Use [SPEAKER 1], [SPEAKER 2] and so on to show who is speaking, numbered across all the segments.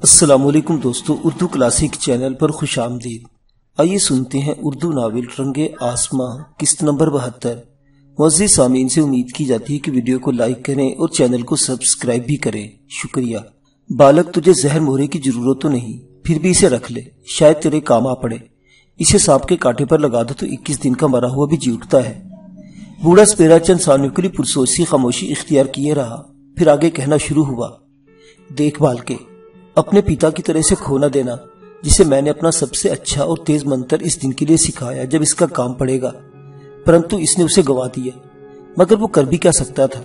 [SPEAKER 1] السلام علیکم دوستو، اردو کلاسک چینل پر خوش آمدید۔ آئیے سنتے ہیں اردو ناول رنگ آسماں قسط نمبر 72۔ معزز سامعین سے امید کی جاتی ہے کہ ویڈیو کو لائک کریں اور چینل کو سبسکرائب بھی کریں، شکریہ۔ بالک، تجھے زہر مہرے کی ضرورت تو نہیں، پھر بھی اسے رکھ لے، شاید تیرے کام آ پڑے۔ اسے سانپ کے کانٹے پر لگا دو تو 21 دن کا مرا ہوا بھی جی اٹھتا ہے۔ بوڑھا سپیرا چند ثانیوں کے لیے پرسوچ سی خاموشی اختیار کیے رہا، پھر آگے کہنا شروع ہوا۔ دیکھ بال کے اپنے پتا کی طرح سے کھو نہ دینا، جسے میں نے اپنا سب سے اچھا اور تیز منتر اس دن کے لیے سکھایا جب اس کا کام پڑے گا، پرنتو اس نے اسے گوا دیا۔ مگر وہ کر بھی کیا سکتا تھا،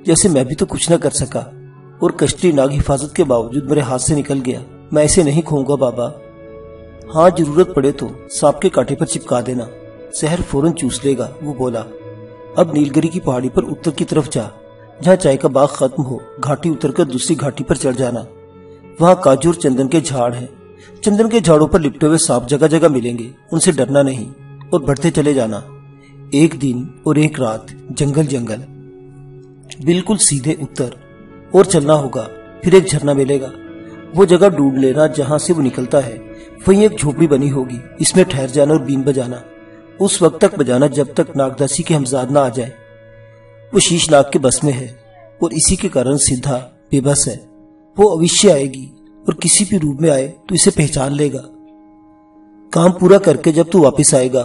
[SPEAKER 1] جیسے میں بھی تو کچھ نہ کر سکا، اور کشتی ناگ حفاظت کے باوجود میرے ہاتھ سے نکل گیا۔ میں اسے نہیں کھوؤں گا بابا۔ ہاں، ضرورت پڑے تو سانپ کے کانٹے پر چپکا دینا، زہر فوراً چوس لے گا، وہ بولا۔ اب نیلگری کی پہاڑی پر اتر کی طرف جا، جہاں چائے کا باغ ختم ہو، گھاٹی اتر کر دوسری گھاٹی پر چڑھ جانا۔ وہاں کاجو اور چندن کے جھاڑ ہیں، چندن کے جھاڑوں پر لپٹے ہوئے سانپ جگہ جگہ ملیں گے، ان سے ڈرنا نہیں اور بڑھتے چلے جانا۔ ایک دن اور ایک رات جنگل جنگل، بالکل سیدھے اتر، اور چلنا ہوگا۔ پھر ایک جھرنا ملے گا، وہ جگہ ڈھونڈ لینا جہاں سے وہ نکلتا ہے، وہیں ایک جھوپڑی بنی ہوگی، اس میں ٹھہر جانا اور بین بجانا، اس وقت تک بجانا جب تک ناگداسی کے ہمزاد نہ آ جائے۔ وہ شیش ناگ کے بس میں ہے اور اسی کے کارن سدھا بے بس ہے۔ وہ اوشیہ آئے گی اور کسی بھی روپ میں آئے تو اسے پہچان لے گا۔ کام پورا کر کے جب تو واپس آئے گا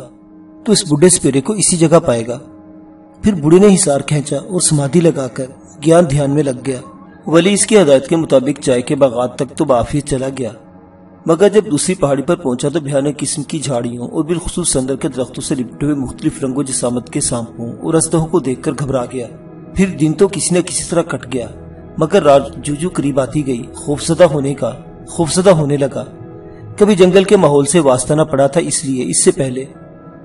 [SPEAKER 1] تو اس بڑھے سپیرے کو اسی جگہ پائے گا۔ پھر بڑھے نے حصار کھینچا اور سمادھی لگا کر گیان دھیان میں لگ گیا۔ ولی اس کی ہدایت کے مطابق چائے کے باغات تک تو بآفیت چلا گیا، مگر جب دوسری پہاڑی پر پہنچا تو بھیانک قسم کی جھاڑیوں اور بالخصوص سندر کے درختوں سے لپٹے ہوئے مختلف رنگ و جسامت کے سانپوں اور اژدہوں کو دیکھ کر گھبرا گیا۔ پھر دن تو کسی نہ کسی طرح کٹ گیا، مگر رات جو قریب آتی گئی خوفزدہ ہونے لگا۔ کبھی جنگل کے ماحول سے واسطہ نہ پڑا تھا، اس لیے اس سے پہلے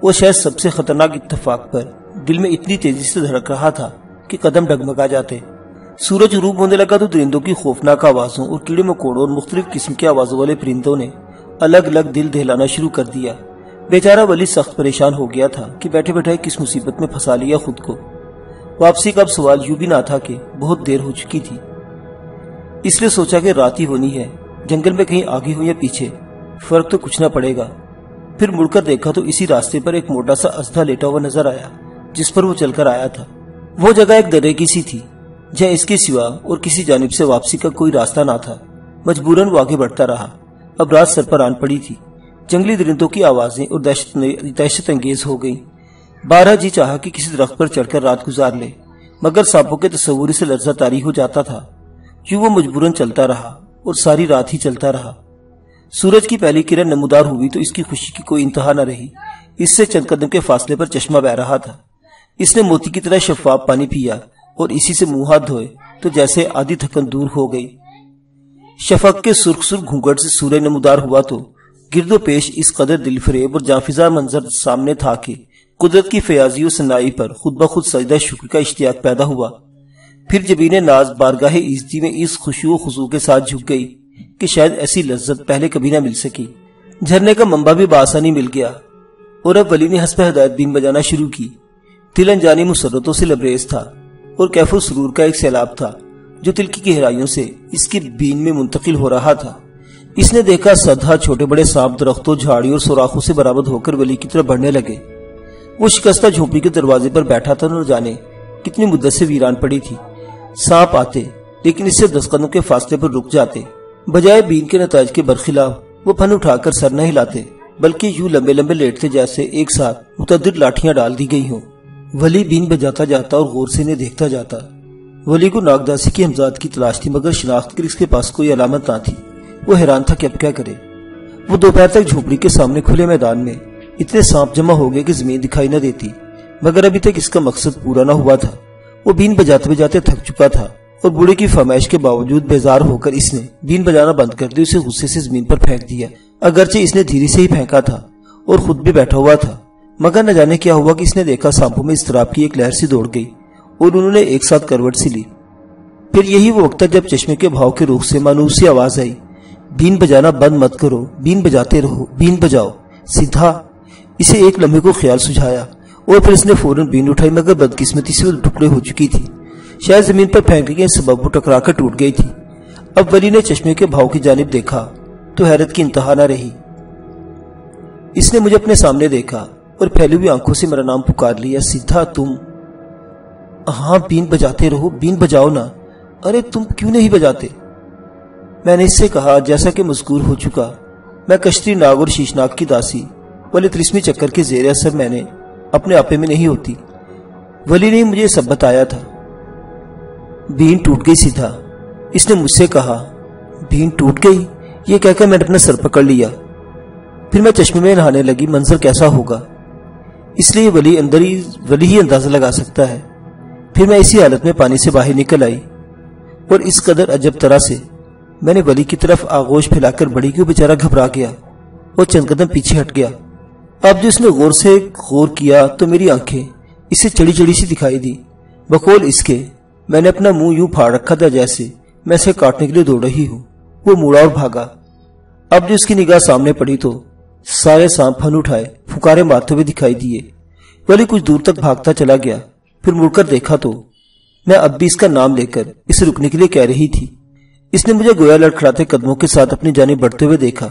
[SPEAKER 1] وہ شاید سب سے خطرناک اتفاق پر دل میں اتنی تیزی سے دھڑک رہا تھا کہ قدم ڈگمگا جاتے۔ سورج غروب ہونے لگا تو درندوں کی خوفناک آوازوں اور کیڑے مکوڑوں اور مختلف قسم کی آوازوں والے پرندوں نے الگ الگ دل دہلانا شروع کر دیا۔ بیچارہ ولی سخت پریشان ہو گیا تھا کہ بیٹھے بیٹھے کس مصیبت میں پھنسا لیا خود کو۔ واپسی کا اب سوال یوں بھی نہ تھا کہ بہت دیر ہو چکی تھی، اس لیے سوچا کہ رات ہی ہونی ہے، جنگل میں کہیں آگے ہو یا پیچھے فرق تو کچھ نہ پڑے گا۔ پھر مڑ کر دیکھا تو اسی راستے پر ایک موٹا سا اژدھا لیٹا ہوا نظر آیا جس پر وہ چل کر آیا تھا۔ وہ جگہ ایک درے کی سی تھی جہاں اس کے سوا اور کسی جانب سے واپسی کا کوئی راستہ نہ تھا۔ مجبوراً وہ آگے بڑھتا رہا۔ اب رات سر پر آن پڑی تھی، جنگلی درندوں کی آوازیں اور دہشت انگیز ہو گئیں۔ بارہ جی چاہا کہ کسی درخت پر چڑھ کر رات گزار لے، مگر سانپوں کے تصور سے لرزہ طاری ہو جاتا تھا۔ یوں وہ مجبوراً چلتا رہا اور ساری رات ہی چلتا رہا۔ سورج کی پہلی کرن نمودار ہوئی تو اس کی خوشی کی کوئی انتہا نہ رہی۔ اس سے چند قدم کے فاصلے پر چشمہ بہہ رہا تھا۔ اس نے موتی کی طرح شفاف پانی پیا اور اسی سے منہ ہاتھ دھوئے تو جیسے آدھی تھکن دور ہو گئی۔ شفق کے سرخ سرخ گھونگھٹ سے سورج نمودار ہوا تو گرد و پیش اس قدر دل فریب اور جانفزا منظر سامنے تھا کہ قدرت کی فیاضی و سنائی پر خود بخود سجدہ شکر کا اشتیاق پیدا ہوا۔ پھر جبین ناز بارگاہ ایزدی میں اس خشوع و خضوع کے ساتھ جھک گئی کہ شاید ایسی لذت پہلے کبھی نہ مل سکی۔ جھرنے کا منبع بھی بآسانی مل گیا اور اب ولی نے حسب ہدایت بین بجانا شروع کی۔ دل انجانی مسرتوں سے لبریز تھا اور کیف و سرور کا ایک سیلاب تھا جو دل کی گہرائیوں سے اس کی بین میں منتقل ہو رہا تھا۔ اس نے دیکھا سدھا چھوٹے بڑے سانپ درختوں، جھاڑیوں اور سوراخوں سے برآمد ہو کر ولی کی طرف بڑھنے لگے۔ وہ شکستہ جھونپڑی کے دروازے پر بیٹھا تھا اور جانے کتنی مدت سے ویران پڑی تھی۔ سانپ آتے لیکن اس سے 10 قدم کے فاصلے پر رک جاتے۔ بجائے بین کے نتائج کے برخلاف وہ پھن اٹھا کر سر نہ ہلاتے، بلکہ یوں لمبے لمبے لیٹتے جیسے ایک ساتھ متعدد لاٹھیاں ڈال دی گئی ہوں۔ ولی بین بجاتا جاتا اور غور سے انہیں دیکھتا جاتا۔ ولی کو ناگداسی کی ہمزاد کی تلاش تھی، مگر شناخت کے اس کے پاس کوئی علامت نہ تھی۔ وہ حیران تھا کہ اب کیا کرے۔ وہ دوپہر تک جھوپڑی کے سامنے کھلے میدان میں اتنے سانپ جمع ہو گئے کہ زمین دکھائی نہ دیتی، مگر ابھی تک اس کا مقصد پورا نہ ہوا تھا۔ وہ بین بجاتے بجاتے تھک چکا تھا اور بوڑھے کی فرمائش کے باوجود بیزار ہو کر اس نے بین بجانا بند کر دی، اسے غصے سے زمین پر پھینک دیا۔ اگرچہ اس نے دھیرے سے ہی پھینکا تھا اور خود بھی بیٹھا ہوا تھا، مگر نہ جانے کیا ہوا کہ اس نے دیکھا سانپوں میں اضطراب کی ایک لہر سی دوڑ گئی اور انہوں نے ایک ساتھ کروٹ سی لی۔ پھر یہی وہ وقت تھا جب چشمے کے بھاؤ کے رخ سے مانوس سی آواز آئی، بین بجانا بند مت کرو، بین بجاتے رہو، بین بجاؤ۔ سدھا اسے ایک لمحے کو خیال سجھایا اور پھر اس نے فوراً بین اٹھائی، مگر بدقسمتی سے وہ ٹکڑے ہو چکی تھی۔ شاید زمین پر پھینکنے کے سبب وہ ٹکرا کر ٹوٹ گئی تھی۔ اب ولی نے چشمے کے بھاؤ کی جانب دیکھا تو حیرت کی انتہا نہ رہی۔ اس نے مجھے اپنے سامنے دیکھا اور پھیلی ہوئی آنکھوں سے میرا نام پکار لیا، سدھا تم؟ ہاں، بین بجاتے رہو، بین بجاؤ نا۔ ارے تم کیوں نہیں بجاتے؟ میں نے اس سے کہا جیسا کہ مذکور ہو چکا، میں کشتی ناگ اور شیشناگ کی داسی ولی تلسمی چکر کے زیر اثر میں نے اپنے آپے میں نہیں ہوتی۔ ولی نے مجھے سب بتایا تھا۔ بین ٹوٹ گئی سدھا، اس نے مجھ سے کہا۔ بین ٹوٹ گئی؟ یہ کہہ کر میں نے اپنا سر پکڑ لیا۔ پھر میں چشمے میں نہانے لگی، منظر کیسا ہوگا اس لیے ولی ہی اندازہ لگا سکتا ہے۔ پھر میں اسی حالت میں پانی سے باہر نکل آئی اور اس قدر عجب طرح سے میں نے ولی کی طرف آغوش پھیلا کر بڑی کہ وہ بیچارہ گھبرا گیا اور چند قدم پیچھے ہٹ گیا۔ اب جو اس نے غور کیا تو میری آنکھیں اسے چڑی چڑی سی دکھائی دی۔ بقول اس کے میں نے اپنا منہ یوں پھاڑ رکھا تھا جیسے میں اسے کاٹنے کے لیے دوڑ رہی ہوں۔ وہ مڑا اور بھاگا۔ اب جو اس کی نگاہ سامنے پڑی تو سارے سانپ پھن اٹھائے پھکارے مارتے ہوئے دکھائی دیے۔ ولی کچھ دور تک بھاگتا چلا گیا، پھر مڑ کر دیکھا تو میں اب بھی اس کا نام لے کر اسے رکنے کے لیے کہہ رہی تھی۔ اس نے مجھے گویا لڑکھڑاتے قدموں کے ساتھ اپنی جانب بڑھتے ہوئے دیکھا،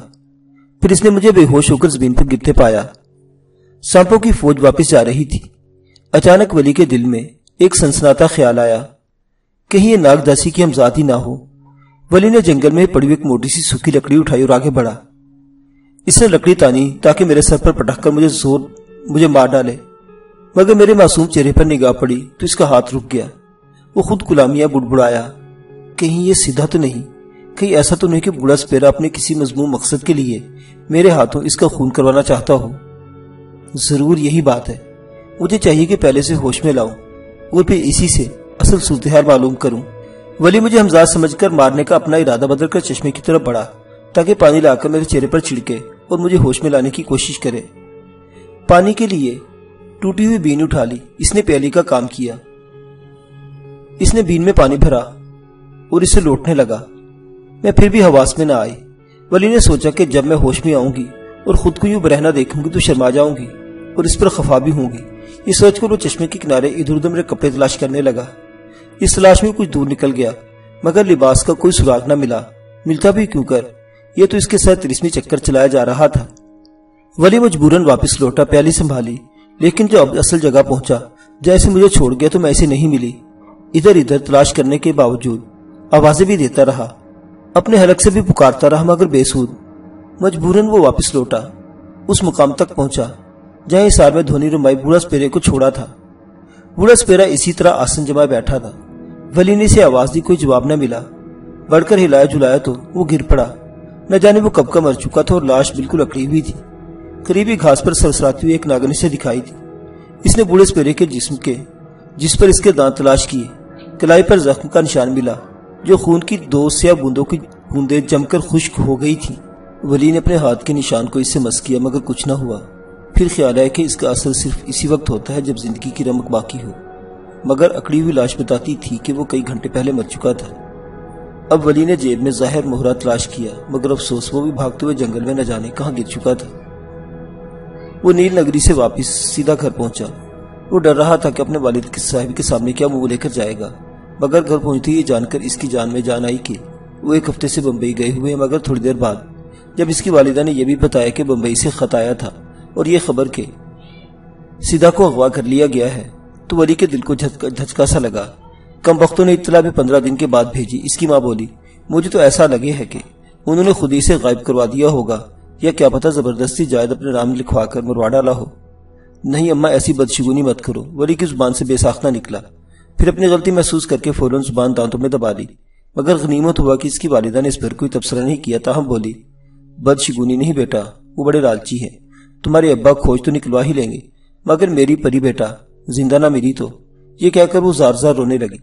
[SPEAKER 1] پھر اس نے مجھے بے ہوش ہو کر زمین پر گرتے پایا۔ سانپوں کی فوج واپس جا رہی تھی۔ اچانک ولی کے دل میں ایک سنسناتا خیال آیا، کہیں یہ ناگ داسی کی ہمذات ہی نہ ہو۔ ولی نے جنگل میں پڑی ہوئی ایک موٹی سی سوکھی لکڑی اٹھائی اور آگے بڑھا۔ اس نے لکڑی تانی تاکہ میرے سر پر پٹک کر مجھے مار ڈالے، مگر میرے معصوم چہرے پر نگاہ پڑی تو اس کا ہاتھ رک گیا۔ وہ خود کلامیاں بڑبڑایا، کہیں یہ سیدھا تو نہیں، کہیں ایسا تو نہیں کہ بوڑھا سپیرا اپنے کسی مذموم مقصد کے لیے میرے ہاتھوں اس کا خون کروانا چاہتا ہو۔ ضرور یہی بات ہے۔ مجھے چاہیے کہ پہلے سے ہوش میں لاؤں اور پھر اسی سے اصل صورتحال معلوم کروں۔ ولی مجھے ہمزاد سمجھ کر مارنے کا اپنا ارادہ بدل کر چشمے کی طرف بڑھا تاکہ پانی لا کر میرے چہرے پر چھڑکے اور مجھے ہوش میں لانے کی کوشش کرے۔ پانی کے لیے ٹوٹی ہوئی بین اٹھا لی۔ اس نے پیالی کا کام کیا۔ اس نے بین میں پانی بھرا اور اسے لوٹنے لگا۔ میں پھر بھی حواس میں نہ آئی۔ ولی نے سوچا کہ جب میں ہوش میں آؤں گی اور خود کو یوں برہنہ دیکھوں گی تو شرما جاؤں گی اور اس پر خفا بھی ہوں گی۔ یہ سوچ کر وہ چشمے کے کنارے ادھر ادھر میرے کپڑے تلاش کرنے لگا۔ اس تلاش میں کچھ دور نکل گیا مگر لباس کا کوئی سراغ نہ ملا۔ ملتا بھی کیوں کر، یہ تو اس کے ساتھ رسمی چکر چلایا جا رہا تھا۔ ولی مجبوراً واپس لوٹا، پیالی سنبھالی، لیکن جو اب اصل جگہ پہنچا جیسے مجھے چھوڑ گیا تو میں اسے نہیں ملی۔ ادھر ادھر تلاش کرنے کے باوجود آوازیں بھی دیتا رہا، اپنے حلق سے بھی پکارتا رہا مگر بے سود۔ مجبوراً وہ واپس لوٹا، اس مقام تک پہنچا جہاں اس سال میں دھونی رمائی بوڑھا سپیرے کو چھوڑا تھا۔ بوڑھا سپیرا اسی طرح آسن جمائے بیٹھا تھا۔ ولی نے اسے آواز دی، کوئی جواب نہ ملا۔ بڑھ کر ہلایا جلایا تو وہ گر پڑا۔ نہ جانے وہ کب کا مر چکا تھا اور لاش بالکل اکڑی ہوئی تھی۔ قریبی گھاس پر سرسراتی ہوئی ایک ناگن سے دکھائی تھی۔ اس نے بوڑھے سپیرے کے جس پر اس کے دانت تلاش کیے، کلائی پر زخم کا نشان ملا جو خون کی 2 سیاہ بوندوں کی بوندیں جم کر خشک ہو گئی تھی۔ ولی نے اپنے ہاتھ کے نشان کو اس سے مس کیا مگر کچھ نہ ہوا۔ پھر خیال آیا کہ اس کا اثر صرف اسی وقت ہوتا ہے جب زندگی کی رمق باقی ہو، مگر اکڑی ہوئی لاش بتاتی تھی کہ وہ کئی گھنٹے پہلے مر چکا تھا۔ اب ولی نے جیب میں ظاہر مہرہ تلاش کیا مگر افسوس وہ بھی بھاگتے ہوئے جنگل میں نہ جانے کہاں گر چکا تھا۔ وہ نیل نگری سے واپس سیدھا گھر پہنچا۔ وہ ڈر رہا تھا کہ اپنے والد کے صاحب کے سامنے کیا منہ لے کر جائے گا، مگر گھر پہنچتے یہ جان کر اس کی جان میں جان آئی کہ وہ 1 ہفتے سے بمبئی گئے ہوئے، مگر تھوڑی دیر بعد جب اس کی والدہ نے یہ بھی بتایا کہ بمبئی سے خط آیا تھا اور یہ خبر کہ سیدھا کو اغوا کر لیا گیا ہے تو ولی کے دل کو دھچکا سا لگا۔ کم بختوں نے اطلاع بھی 15 دن کے بعد بھیجی۔ اس کی ماں بولی، مجھے تو ایسا لگے ہے کہ انہوں نے خود ہی سے غائب کروا دیا ہوگا یا کیا پتہ زبردستی جائید اپنے نام لکھوا کر مروا ڈالا ہو۔ نہیں اماں، ایسی بدشگونی مت کرو۔ ولی کی زبان سے بے ساختہ نکلا، پھر اپنی غلطی محسوس کر کے فوراً زبان دانتوں میں دبا لی، مگر غنیمت ہوا کہ اس کی والدہ نے اس پر کوئی تبصرہ نہیں کیا، تاہم بولی، بدشگونی نہیں بیٹا، وہ بڑے لالچی ہیں، تمہارے ابا کھوج تو نکلوا ہی لیں گے، مگر میری پری بیٹا زندہ نہ ملی تو۔ یہ کہہ کر وہ زار زار رونے لگی۔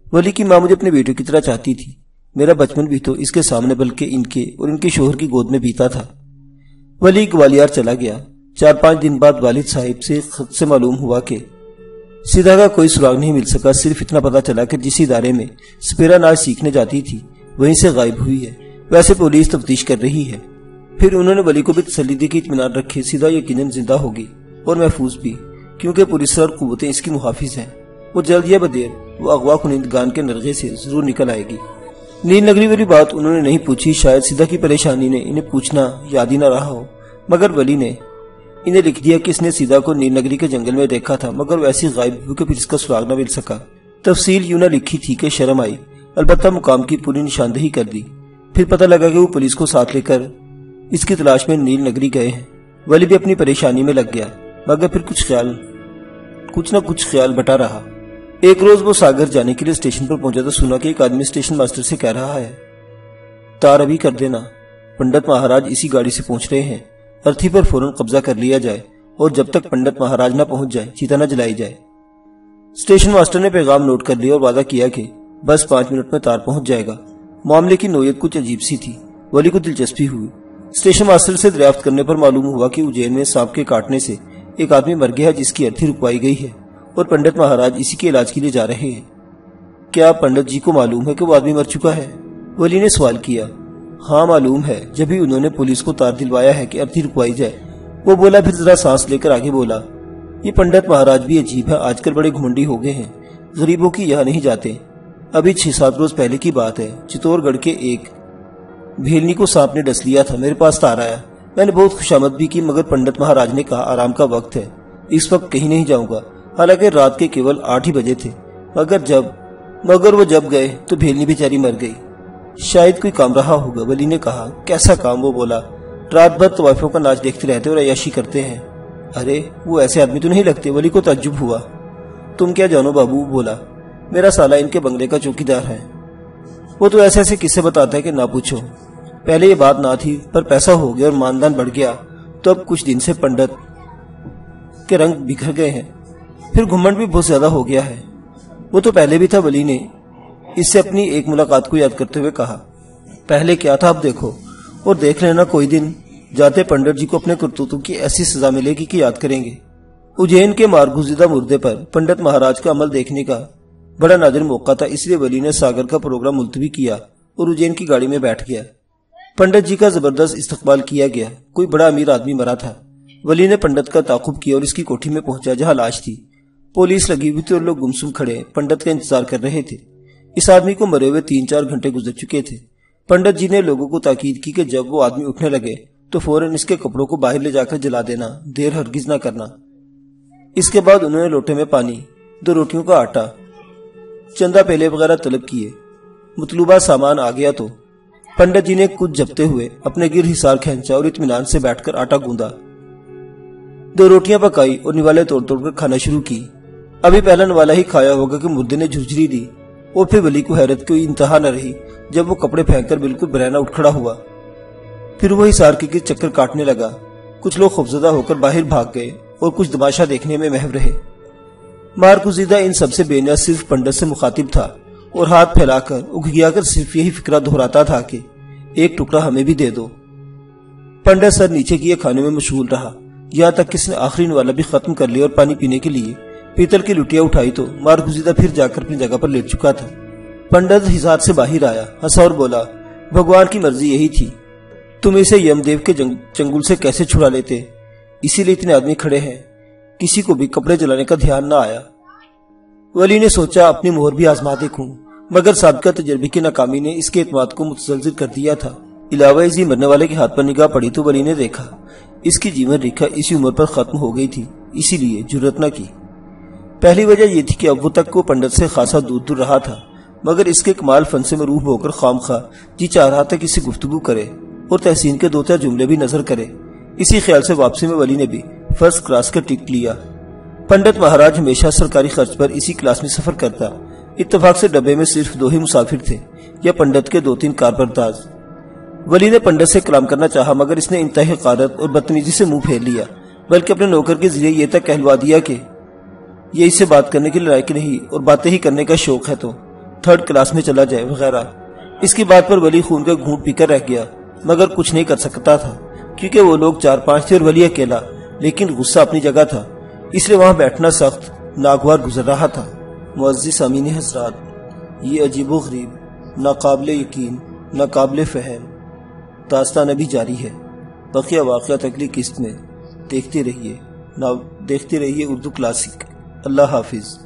[SPEAKER 1] ولی کی ماں مجھے اپنے بیٹوں کی طرح چاہتی تھی۔ میرا بچپن بھی تو اس کے سامنے بلکہ ان کے اور ان کے شوہر کی گود میں بیتا تھا۔ ولی گوالیار چلا گیا۔ 4-5 دن بعد والد صاحب سے خط سے معلوم ہوا کہ سیدھا کا کوئی سراغ نہیں مل سکا، صرف اتنا پتا چلا کہ جس ادارے میں سپیرا ناچ سیکھنے جاتی تھی وہیں سے غائب ہوئی ہے، ویسے پولیس تفتیش کر رہی ہے۔ پھر انہوں نے ولی کو بھی تسلی دی کہ اطمینان رکھے، سیدھا یقیناً زندہ ہوگی اور محفوظ بھی، کیونکہ پولیس اور قوتیں اس کی محافظ ہیں، وہ جلد یا بدیر وہ اغوا کنندگان کے نرغے سے ضرور نکل آئے گی۔ نیل نگری والی بات انہوں نے نہیں پوچھی، شاید سیدھا کی پریشانی نے انہیں پوچھنا یاد ہی نہ رہا ہو، مگر ولی نے انہیں لکھ دیا کہ اس نے سیدھا کو نیل نگری کے جنگل میں دیکھا تھا، مگر ویسی غائب ہوئی کہ پھر اس کا سراغ نہ مل سکا۔ تفصیل یوں نہ لکھی تھی کہ شرم آئی، البتہ مقام کی پوری نشاندہی کر دی۔ پھر پتہ لگا کہ وہ پولیس کو ساتھ لے کر اس کی تلاش میں نیل نگری گئے ہیں۔ ولی بھی اپنی پریشانی میں لگ گیا، مگر پھر کچھ نہ کچھ خیال بٹا رہا۔ ایک روز وہ ساگر جانے کے لیے اسٹیشن پر پہنچا تو سنا کہ ایک آدمی اسٹیشن ماسٹر سے کہہ رہا ہے، تار ابھی کر دینا، پنڈت مہاراج اسی گاڑی سے پہنچ رہے ہیں، ارتھی پر فوراً قبضہ کر لیا جائے اور جب تک پنڈت مہاراج نہ پہنچ جائے چیتا نہ جلائی جائے۔ اسٹیشن ماسٹر نے پیغام نوٹ کر لیا اور وعدہ کیا کہ بس 5 منٹ میں تار پہنچ جائے گا۔ معاملے کی نوعیت کچھ عجیب سی تھی، ولی کو دلچسپی ہوئی۔ اسٹیشن ماسٹر سے دریافت کرنے پر معلوم ہوا کہ اجین میں سانپ کے کاٹنے سے ایک آدمی مر گیا ہے جس کی ارتھی رکوائی گئی ہے اور پنڈت مہاراج اسی کے علاج کے لیے جا رہے ہیں۔ کیا پنڈت جی کو معلوم ہے کہ وہ آدمی مر چکا ہے؟ ولی نے سوال کیا۔ ہاں معلوم ہے، جبھی انہوں نے پولیس کو تار دلوایا ہے کہ ارتھی رکوائی جائے۔ وہ بولا، پھر ذرا سانس لے کر آگے بولا، یہ پنڈت مہاراج بھی عجیب ہے، آج کل بڑے گھمنڈی ہو گئے ہیں، غریبوں کی یہاں نہیں جاتے۔ ابھی 6-7 روز پہلے کی بات ہے، چتور گڑھ کے ایک بھیلنی کو سانپ نے ڈس لیا تھا، میرے پاس تار آیا، میں نے بہت خوشامد بھی کی، مگر پنڈت مہاراج نے کہا آرام کا وقت ہے، اس وقت کہیں نہیں جاؤں گا، حالانکہ رات کے کیول 8 ہی بجے تھے، مگر وہ جب گئے تو بھیلنی بیچاری مر گئی۔ شاید کوئی کام رہا ہوگا، ولی نے کہا۔ کیسا کام؟ وہ بولا، رات بھر طوائفوں کا ناچ دیکھتے رہتے اور عیاشی کرتے ہیں۔ ارے وہ ایسے آدمی تو نہیں لگتے، ولی کو تعجب ہوا۔ تم کیا جانو بابو؟ بولا، میرا سالہ ان کے بنگلے کا چوکیدار ہے، وہ تو ایسے قصے بتاتا ہے کہ نہ پوچھو۔ پہلے یہ بات نہ تھی، پر پیسہ ہو گیا اور ماندان بڑھ گیا تو اب کچھ دن سے پنڈت کے رنگ بکھر گئے ہیں، پھر گھمنڈ بھی بہت زیادہ ہو گیا ہے۔ وہ تو پہلے بھی تھا، ولی نے اس سے اپنی ایک ملاقات کو یاد کرتے ہوئے کہا۔ پہلے کیا تھا اب دیکھو، اور دیکھ لینا کوئی دن جاتے پنڈت جی کو اپنے کرتوتوں کی ایسی سزا ملے گی کہ یاد کریں گے۔ اجین کے مارگزیدہ مردے پر پنڈت مہاراج کا عمل دیکھنے کا بڑا نادر موقع تھا، اس لیے ولی نے ساگر کا پروگرام ملتوی کیا اور اجین کی گاڑی میں بیٹھ گیا۔ پنڈت جی کا زبردست استقبال کیا گیا، کوئی بڑا امیر آدمی مرا تھا۔ ولی نے پنڈت کا تعاقب کیا اور اس کی کوٹھی میں پہنچا جہاں لاش تھی۔ پولیس لگی ہوئی تھی اور لوگ گمسم کھڑے پنڈت کا انتظار کر رہے تھے۔ اس آدمی کو مرے ہوئے 3-4 گھنٹے گزر چکے تھے۔ پنڈت جی نے لوگوں کو تاکید کی کہ جب وہ آدمی اٹھنے لگے تو فوراً اس کے کپڑوں کو باہر لے جا کر جلا دینا، دیر ہرگز نہ کرنا۔ اس کے بعد انہوں نے لوٹے میں پانی، 2 روٹیوں کا آٹا، چندہ پیلے وغیرہ طلب کیے۔ مطلوبہ سامان آ گیا تو پنڈت جی نے کچھ جپتے ہوئے اپنے گر حصار کھینچا اور اطمینان سے بیٹھ کر آٹا گوندا، 2 روٹیاں پکائی اور نوالے توڑ توڑ کر کھانا شروع کی۔ ابھی پہلا نوالا ہی کھایا ہوگا کہ مردے نے جھرجھری دی اور پھر ولی کو حیرت کوئی انتہا نہ رہی جب وہ کپڑے پھینک کر بالکل برہنہ اٹھ کھڑا ہوا۔ پھر وہ حصار کے گرد چکر کاٹنے لگا۔ کچھ لوگ خوفزدہ ہو کر باہر بھاگ گئے اور کچھ تماشا دیکھنے میں محو رہے۔ مارگزیدہ ان سب سے بے نیاز صرف پنڈت سے مخاطب تھا اور ہاتھ پھیلا کر اگھیا کر صرف یہی فکرہ دہراتا تھا کہ ایک ٹکڑا ہمیں بھی دے دو۔ پنڈت سر نیچے کیے کھانے میں مشغول رہا، یہاں تک کہ اس نے آخری نوالا بھی ختم کر لیا اور پانی پینے کے لیے پیتل کی لٹیاں اٹھائی تو مارگزیدہ پھر جا کر اپنی جگہ پر لیٹ چکا تھا۔ پنڈت حصار سے باہر آیا، ہنسا اور بولا، بھگوان کی مرضی یہی تھی، تم اسے یم دیو کے چنگل سے کیسے چھڑا لیتے، اسی لیے اتنے آدمی کھڑے ہیں۔ کسی کو بھی کپڑے جلانے کا دھیان نہ آیا۔ ولی نے سوچا اپنی مہر بھی آزما دیکھوں، مگر سابقہ تجربے کی ناکامی نے اس کے اعتماد کو متزلزل کر دیا تھا۔ علاوہ ازیں مرنے والے کے ہاتھ پر نگاہ پڑی تو ولی نے دیکھا اس کی جیون ریکھا اسی عمر پر ختم ہو گئی تھی، اسی لیے جرأت نہ کی۔ پہلی وجہ یہ تھی کہ اب وہ تک وہ پنڈت سے خاصا دور دور رہا تھا، مگر اس کے کمال فن سے مروب ہو کر خام خواہ جی چاہ رہا تھا کہ اسے گفتگو کرے اور تحسین کے 2-4 جملے بھی نظر کرے۔ اسی خیال سے واپسی میں ولی نے بھی فرسٹ کلاس کا ٹکٹ لیا۔ پنڈت مہاراج ہمیشہ سرکاری خرچ پر اسی کلاس میں سفر کرتا۔ اتفاق سے ڈبے میں صرف 2 ہی مسافر تھے، یا پنڈت کے 2-3 کاربرداز۔ ولی نے پنڈت سے کلام کرنا چاہا، مگر اس نے انتہائی حقارت اور بدتمیزی سے منہ پھیر لیا، بلکہ اپنے نوکر کے ذریعے یہ تک کہلوا دیا کہ یہ اس سے بات کرنے کے لائق نہیں اور باتیں ہی کرنے کا شوق ہے تو 3rd کلاس میں چلا جائے وغیرہ۔ اس کی بات پر ولی خون کا گھونٹ پی کر رہ گیا، مگر کچھ نہیں کر سکتا تھا کیونکہ وہ لوگ 4-5 تھے اور ولی اکیلا، لیکن غصہ اپنی جگہ تھا، اس لیے وہاں بیٹھنا سخت ناگوار گزر رہا تھا۔ معزز سامعین حضرات، یہ عجیب و غریب، ناقابل یقین، ناقابل فہم داستان ابھی جاری ہے۔ بقیہ واقعات اگلی قسط میں دیکھتے رہیے اردو کلاسک۔ اللہ حافظ۔